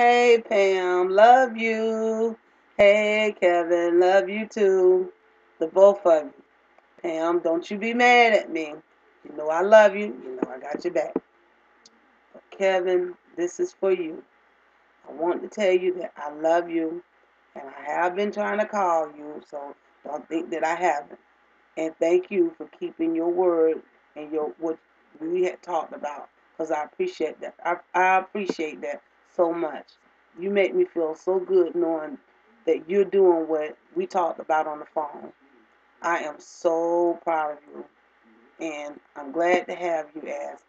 Hey, Pam, love you. Hey, Kevin, love you too. The both of you. Pam, don't you be mad at me. You know I love you. You know I got your back. But Kevin, this is for you. I want to tell you that I love you, and I have been trying to call you, so don't think that I haven't. And thank you for keeping your word and your what we had talked about, because I appreciate that. I appreciate that so much. You make me feel so good knowing that you're doing what we talked about on the phone. I am so proud of you, and I'm glad to have you as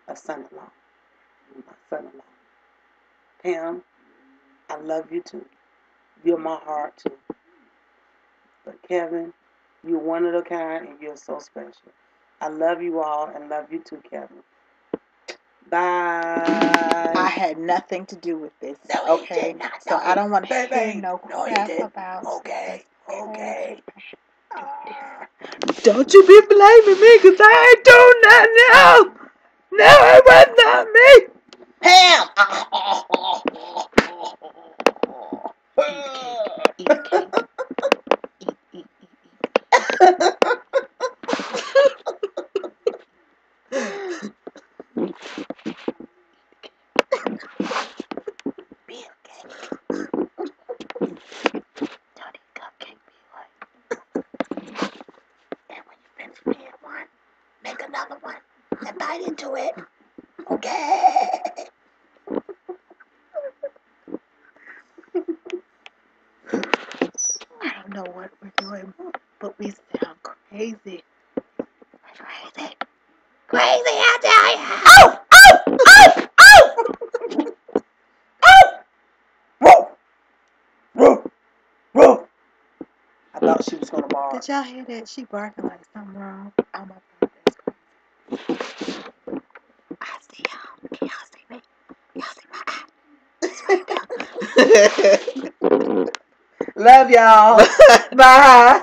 a son-in-law, my son-in-law. Pam, I love you too. You're my heart too. But Kevin, you're one of a kind and you're so special. I love you all and love you too, Kevin. I Bye. had nothing to do with this. No, he Okay, did not. so No, I don't want to hear baby. no No, he crap did. about Okay. this. Okay. Don't you be blaming me, cause I ain't doing that now. No, it was not me. Pam. Eat the cake. Eat. Be a cake. Don't eat cupcake, be like. And when you finish being one, make another one and bite into it. Okay. I don't know what we're doing, but we sound crazy. Crazy. Crazy, I tell you. Oh! Oh! Oh! Oh! Oh! Whoa! Whoa! Whoa! I thought she was gonna bark. Did y'all hear that? She barking like something wrong. Oh my God, that's crazy. I see y'all. Can y'all see me? Y'all see my eye? It's right there. Love y'all. Bye.